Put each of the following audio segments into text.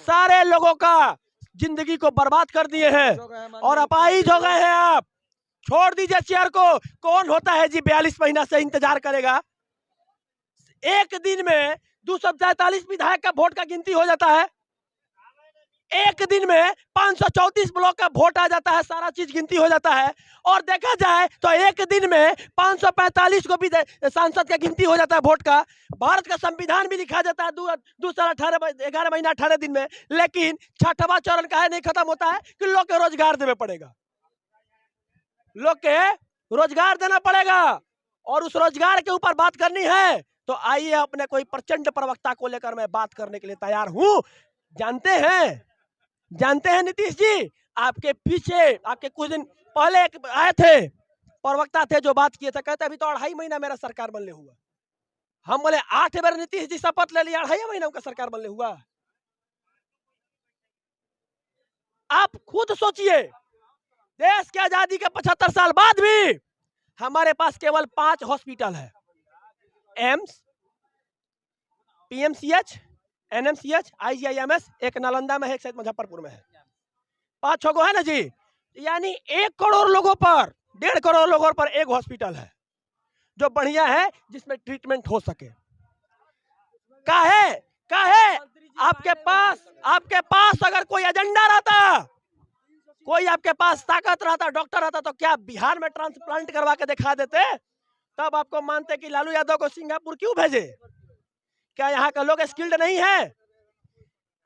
सारे लोगों का जिंदगी को बर्बाद कर दिए हैं और अपाहिज हो गए हैं आप। छोड़ दीजिए चेयर को। कौन होता है जी 42 महीना से इंतजार करेगा? एक दिन में 243 विधायक का वोट का गिनती हो जाता है। एक दिन में 534 ब्लॉक का वोट आ जाता है, सारा चीज गिनती हो जाता है। और देखा जाए तो एक दिन में 545 को भी सांसद का गिनती हो जाता है वोट का। भारत का संविधान भी लिखा जाता है 11 महीना 18 दिन में। लेकिन छठवां चरण का है नहीं खत्म होता है कि लोग के रोजगार देना पड़ेगा, लोग के रोजगार देना पड़ेगा। और उस रोजगार के ऊपर बात करनी है तो आइए अपने कोई प्रचंड प्रवक्ता को लेकर मैं बात करने के लिए तैयार हूं। जानते हैं नीतीश जी, आपके पीछे आपके कुछ दिन पहले एक आए थे प्रवक्ता थे जो बात किए थे, कहते अभी तो 2.5 महीना मेरा सरकार बनने हुआ। हम बोले 8 बार नीतीश जी शपथ ले लिया, 2.5 महीना उनका सरकार बनने हुआ। आप खुद सोचिए, देश की आजादी के 75 साल बाद भी हमारे पास केवल 5 हॉस्पिटल है। एम्स, पीएमसीएच, एनएमसीएच, आईजीआईएमएस, एक नालंदा में है, एक शायद मुजफ्फरपुर में है। 5-6 गो है ना जी। यानी 1 करोड़ लोगों पर, 1.5 करोड़ लोगों पर एक हॉस्पिटल है जो बढ़िया है, जिसमें ट्रीटमेंट हो सके। काहे आपके पास अगर कोई एजेंडा रहता, कोई आपके पास ताकत रहता, डॉक्टर रहता, तो क्या बिहार में ट्रांसप्लांट करवा के दिखा देते? तब आपको मानते कि लालू यादव को सिंगापुर क्यों भेजे? क्या यहाँ का लोग स्किल्ड नहीं है?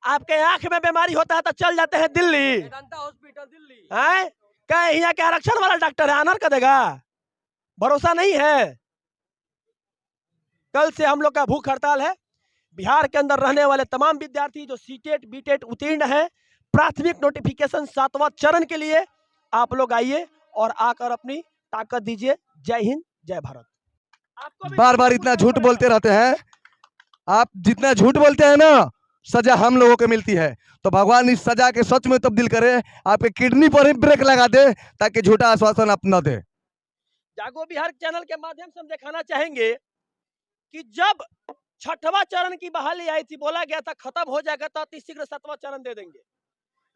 आपके आंख में बीमारी होता है तो चल जाते हैं दिल्ली, हॉस्पिटल दिल्ली है। क्या यहाँ के आरक्षण वाला डॉक्टर है आनर कर देगा? भरोसा नहीं है। कल से हम लोग का भूख हड़ताल है। बिहार के अंदर रहने वाले तमाम विद्यार्थी जो सीटेट बीटेट उत्तीर्ण है, प्राथमिक नोटिफिकेशन 7वां चरण के लिए आप लोग आइए और आकर अपनी ताकत दीजिए। जय हिंद, जय भारत। बार बार इतना झूठ बोलते रहते हैं आप। जितना झूठ बोलते हैं ना, सजा हम लोगों को मिलती है। तो भगवान इस सजा के सच में तब्दील करे, आपके किडनी पर ही ब्रेक लगा दे ताकि झूठा आश्वासन आप न दे। जागो बिहार चैनल के माध्यम से हम दिखाना चाहेंगे कि जब 6वां चरण की बहाली आई थी, बोला गया था खत्म हो जाएगा तो अति शीघ्र 7वां चरण दे देंगे।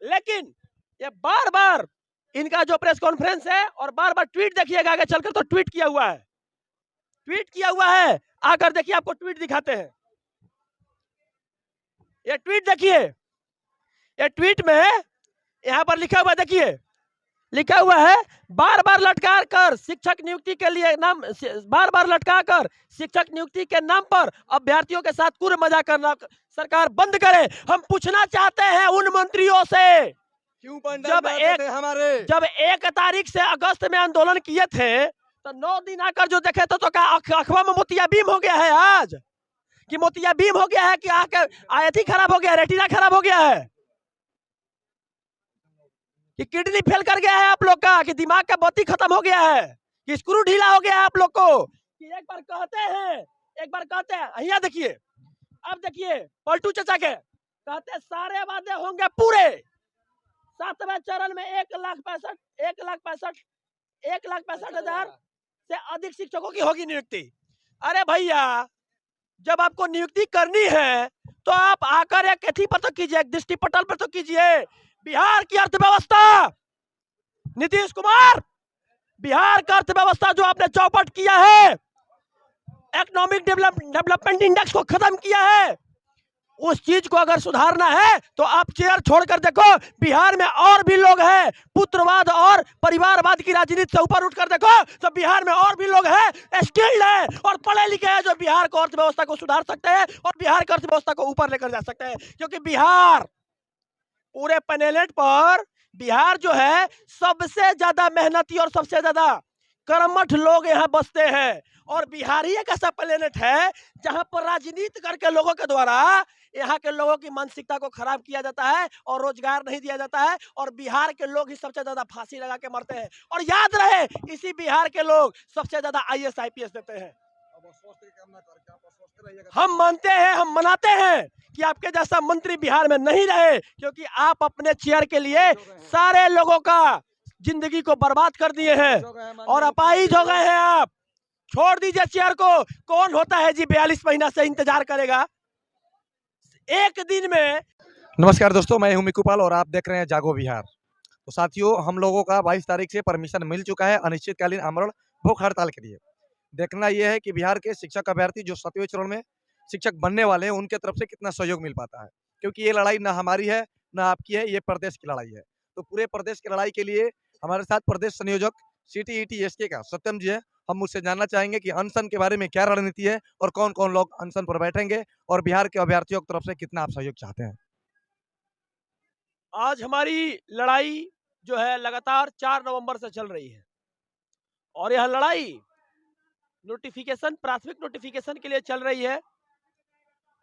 लेकिन ये बार बार इनका जो प्रेस कॉन्फ्रेंस है और बार बार ट्वीट देखिएगा, आगे चलकर तो ट्वीट किया हुआ है। आकर देखिए, आपको ट्वीट दिखाते हैं। ये ट्वीट देखिए, ये ट्वीट में यहां पर लिखा हुआ, देखिए लिखा हुआ है, बार बार लटका कर शिक्षक नियुक्ति के नाम पर अभ्यर्थियों के साथ कुर मजा करना सरकार बंद करे। हम पूछना चाहते हैं उन मंत्रियों से, जब 1 तारीख से अगस्त में आंदोलन किए थे तो 9 दिन आकर जो देखे तो क्या अखवा में मोतियाबिंद हो गया है आज? कि मोतियाबिंद हो गया है कि आयती खराब हो गया, रेटिना खराब हो गया है, कि किडनी फेल कर गया है आप लोग का, कि दिमाग का बत्ती खत्म हो गया है, कि स्क्रू ढीला हो गया है आप लोग को? कि एक बार कहते हैं यहाँ देखिए, अब देखिए पलटू चाचा के कहते सारे वादे होंगे पूरे। 7वें चरण में 1,65,000 से अधिक शिक्षकों की होगी नियुक्ति। अरे भैया, जब आपको नियुक्ति करनी है तो आप आकर एक एथी पर तो कीजिए, एक दृष्टि पटल पर तो कीजिए। बिहार की अर्थव्यवस्था, नीतीश कुमार, बिहार का अर्थव्यवस्था जो आपने चौपट किया है, इकोनॉमिक डेवलपमेंट इंडेक्स को खत्म किया है, उस चीज को अगर सुधारना है तो आप चेयर छोड़कर देखो, बिहार में और भी लोग हैं। पुत्रवाद और परिवारवाद की राजनीति से ऊपर उठकर देखो तो बिहार में और भी लोग हैं, स्किल्ड है और पढ़े लिखे हैं, जो बिहार को अर्थव्यवस्था को सुधार सकते हैं और बिहार की अर्थव्यवस्था को ऊपर लेकर जा सकते हैं। क्योंकि बिहार पूरे प्लेनेट पर, बिहार जो है सबसे ज्यादा मेहनती और सबसे ज्यादा कर्मठ लोग यहाँ बसते हैं। और बिहार ही एक ऐसा प्लेनेट है जहां पर राजनीति करके लोगों के द्वारा यहाँ के लोगों की मानसिकता को खराब किया जाता है और रोजगार नहीं दिया जाता है, और बिहार के लोग ही सबसे ज्यादा फांसी लगा के मरते हैं। और याद रहे, इसी बिहार के लोग सबसे ज्यादा IAS IPS देते हैं। हम मानते हैं, हम मनाते हैं कि आपके जैसा मंत्री बिहार में नहीं रहे, क्योंकि आप अपने चेयर के लिए सारे लोगों का जिंदगी को बर्बाद कर दिए हैं और अपाहिज हो गए हैं आप। छोड़ दीजिए चेयर को। कौन होता है जी 42 महीना से इंतजार करेगा? एक दिन में नमस्कार दोस्तों, मैं हूं मिकू पाल और आप देख रहे हैं जागो बिहार। तो साथियों, हम लोगों का 22 तारीख से परमिशन मिल चुका है अनिश्चितकालीन आमरण भूख हड़ताल के लिए। देखना यह है कि बिहार के शिक्षक अभ्यर्थी जो 7वें चरण में शिक्षक बनने वाले हैं, उनके तरफ से कितना सहयोग मिल पाता है, क्योंकि ये लड़ाई ना हमारी है ना आपकी है, ये प्रदेश की लड़ाई है। तो पूरे प्रदेश की लड़ाई के लिए हमारे साथ प्रदेश संयोजक CTET-SK का सत्यम जी है। हम उससे जानना चाहेंगे कि अनशन के बारे में क्या रणनीति है और कौन कौन लोग अनशन पर बैठेंगे और बिहार के अभ्यर्थियों की तरफ से कितना आप सहयोग चाहते हैं। आज हमारी लड़ाई जो है लगातार 4 नवंबर से चल रही है और यह लड़ाई नोटिफिकेशन, प्राथमिक नोटिफिकेशन के लिए चल रही है।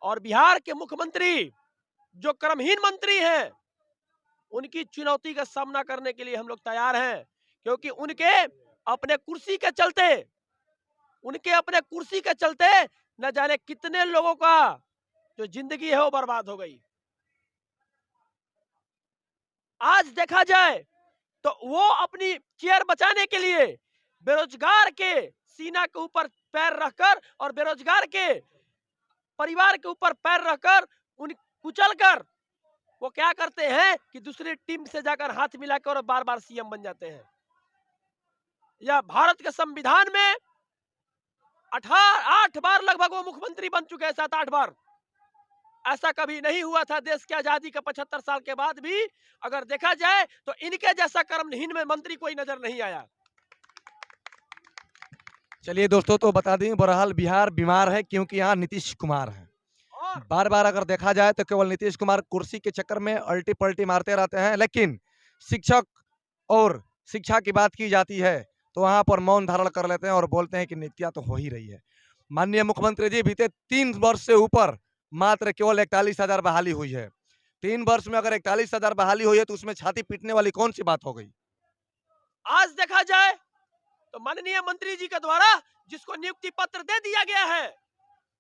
और बिहार के मुख्यमंत्री जो क्रमहीन मंत्री हैं, उनकी चुनौती का सामना करने के लिए हम लोग तैयार हैं, क्योंकि उनके अपने कुर्सी के चलते न जाने कितने लोगों का जो जिंदगी है वो बर्बाद हो गई। आज देखा जाए तो वो अपनी चेयर बचाने के लिए बेरोजगार के सीना के ऊपर पैर रखकर और बेरोजगार के परिवार के ऊपर पैर रखकर उन कुचलकर वो क्या करते हैं कि दूसरी टीम से जाकर हाथ मिलाकर और बार बार CM बन जाते हैं। या भारत के संविधान में 8 बार लगभग वो मुख्यमंत्री बन चुके हैं, 7-8 बार। ऐसा कभी नहीं हुआ था देश की आजादी के 75 साल के बाद भी। अगर देखा जाए तो इनके जैसा कर्महीन में मंत्री कोई नजर नहीं आया। चलिए दोस्तों, तो बता दें, बहरहाल बिहार बीमार है क्योंकि यहाँ नीतीश कुमार है। बार बार अगर देखा जाए तो केवल नीतीश कुमार कुर्सी के चक्कर में अल्टी पल्टी मारते रहते हैं, लेकिन शिक्षक और शिक्षा की बात की जाती है तो वहां पर मौन धारण कर लेते हैं और बोलते हैं कि नीतियां तो हो ही रही है। माननीय मुख्यमंत्री जी, बीते 3 वर्ष से ऊपर मात्र केवल 41,000 बहाली हुई है। 3 वर्ष में अगर 41,000 बहाली हुई है तो उसमें छाती पीटने वाली कौन सी बात हो गई। आज देखा जाए तो माननीय मंत्री जी के द्वारा जिसको नियुक्ति पत्र दे दिया गया है,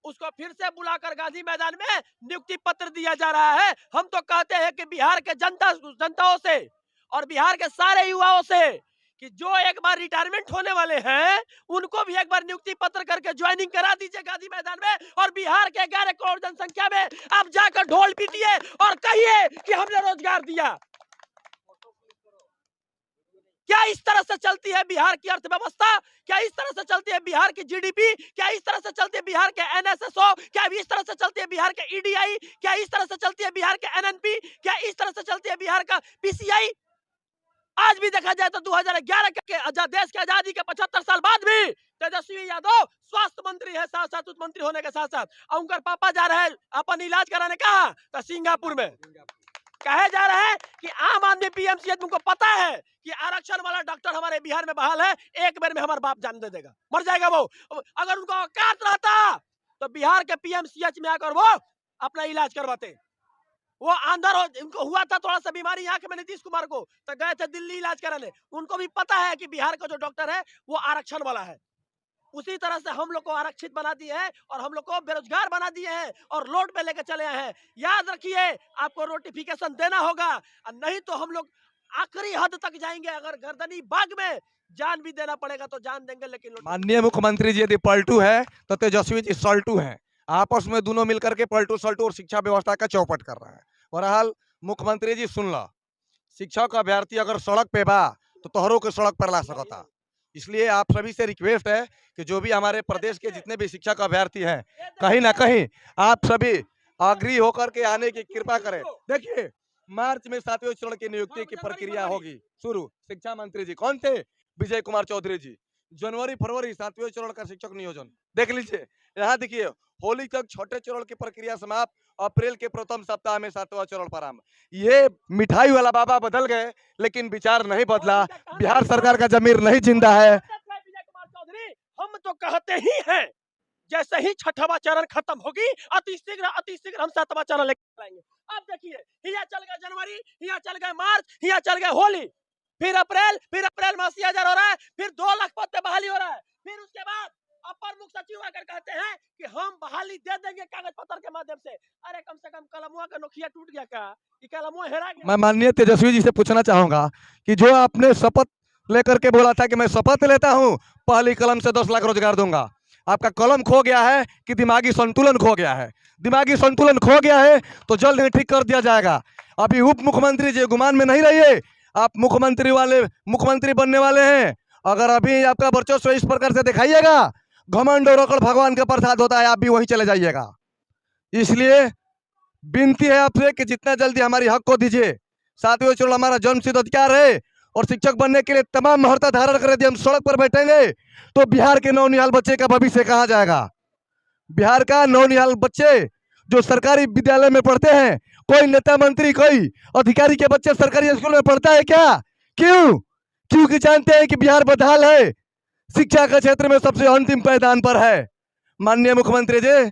उसको फिर से बुलाकर गांधी मैदान में नियुक्ति पत्र दिया जा रहा है। हम तो कहते हैं कि बिहार के जनताओं से और बिहार के सारे युवाओं से कि जो एक बार रिटायरमेंट होने वाले हैं, उनको भी एक बार नियुक्ति पत्र करके ज्वाइनिंग करा दीजिए गांधी मैदान में, और बिहार के 11 करोड़ जनसंख्या में आप जाकर ढोल पीटिए और कहिए कि हमने रोजगार दिया। क्या इस तरह से चलती है बिहार की अर्थव्यवस्था? क्या इस तरह से चलती है बिहार की GDP? क्या इस तरह से चलती है बिहार के NSSO? क्या इस तरह से चलती है बिहार के EDI? क्या इस तरह से चलती है बिहार के NNP? क्या इस तरह से चलती है बिहार का PCI? आज भी देखा जाए तो 2011 के देश की आजादी के 75 साल बाद भी तेजस्वी यादव स्वास्थ्य मंत्री है, साथ साथ मंत्री होने के साथ साथ, और उनका पापा जा रहे हैं अपन इलाज कराने कहा तो सिंगापुर में। कहे जा रहे हैं कि आम आदमी PMCH, तुमको पता है कि आरक्षण वाला डॉक्टर हमारे बिहार में बहाल है, एक बार में हमारा बाप जान दे देगा, मर जाएगा वो। अगर उनको औकात रहता तो बिहार के PMCH में आकर वो अपना इलाज करवाते। वो अंदर इनको हुआ था थोड़ा सा बीमारी आंख में नीतीश कुमार को, तो गए थे दिल्ली इलाज कराने। उनको भी पता है कि बिहार का जो डॉक्टर है वो आरक्षण वाला है। उसी तरह से हम लोग को आरक्षित बना दिए हैं और हम लोग को बेरोजगार बना दिए हैं और लोड पे लेकर चले आए हैं। याद रखिए, आपको नोटिफिकेशन देना होगा, और नहीं तो हम लोग आखिरी हद तक जाएंगे। अगर गर्दनी बाग में जान भी देना पड़ेगा तो जान देंगे, लेकिन माननीय मुख्यमंत्री जी यदि पलटू है तो तेजस्वी जी सल्टू है। आपस में दोनों मिलकर के पलटू सल्टू और शिक्षा व्यवस्था का चौपट कर रहा है। बहरहाल मुख्यमंत्री जी सुन ला, शिक्षक अभ्यर्थी अगर सड़क पे बा तो तोहरों के सड़क पर ला सकता। इसलिए आप सभी से रिक्वेस्ट है कि जो भी हमारे प्रदेश के जितने भी शिक्षक अभ्यर्थी हैं, कहीं ना कहीं आप सभी अग्री होकर के आने की कृपा करें। देखिए, मार्च में 7वें चरण की नियुक्ति की प्रक्रिया होगी शुरू। शिक्षा मंत्री जी कौन थे? विजय कुमार चौधरी जी। जनवरी फरवरी 7वें चरण का शिक्षक नियोजन देख लीजिए। यहाँ देखिए, होली तक 6ठे चरण की प्रक्रिया समाप्त, अप्रैल के प्रथम सप्ताह में 7वां चरण प्रारंभ। ये मिठाई वाला बाबा बदल गए लेकिन विचार नहीं बदला। बिहार सरकार का जमीर नहीं जिंदा है। विजय कुमार चौधरी, हम तो कहते ही हैं जैसे ही 6वां चरण खत्म होगी अति शीघ्र हम 7वां चरण लेकर आएंगे। अब देखिए, यहाँ चल गए जनवरी, यहाँ चल गए मार्च, यहाँ चल गए होली, फिर अप्रैल में 80,000 हो रहा है, फिर 2 लाख पद पे बहाली हो रहा है। फिर उसके बाद अपर मुख्य सचिव आकर कहते हैं कि हम बहाली दे देंगे कागज पत्र के माध्यम से। अरे कम से कम कलमुआ का नोखिया टूट गया का? ये कलमुआ हेरा गया? मैं माननीय तेजस्वी जी से पूछना चाहूंगा कि जो आपने शपथ लेकर के बोला था कि मैं शपथ लेता हूं पहली कलम से 10 लाख रोजगार दूंगा, आपका कलम खो गया है कि दिमागी संतुलन खो गया है? दिमागी संतुलन खो गया है तो जल्द ही ठीक कर दिया जाएगा। अभी उप मुख्यमंत्री जी गुमान में नहीं रहिए, आप मुख्यमंत्री बनने वाले हैं। अगर अभी आपका वर्चस्व इस प्रकार से दिखाइएगा, घमंड और अकड़ भगवान का प्रसाद होता है, आप भी वहीं चले जाइएगा। इसलिए विनती है आपसे कि जितना जल्दी हमारी हक को दीजिए। साथियों, चलो हमारा जन्मसिद्ध अधिकार है और शिक्षक बनने के लिए तमाम महत्ता धारण कर यदि हम सड़क पर बैठेंगे तो बिहार के नौनिहाल बच्चे का भविष्य कहाँ जाएगा? बिहार का नौनिहाल बच्चे जो सरकारी विद्यालय में पढ़ते हैं, कोई नेता मंत्री कोई अधिकारी के बच्चे सरकारी स्कूल में पढ़ता है क्या? क्यों? क्योंकि जानते हैं कि बिहार बदहाल है, शिक्षा के क्षेत्र में सबसे अंतिम पायदान पर है। माननीय मुख्यमंत्री जी,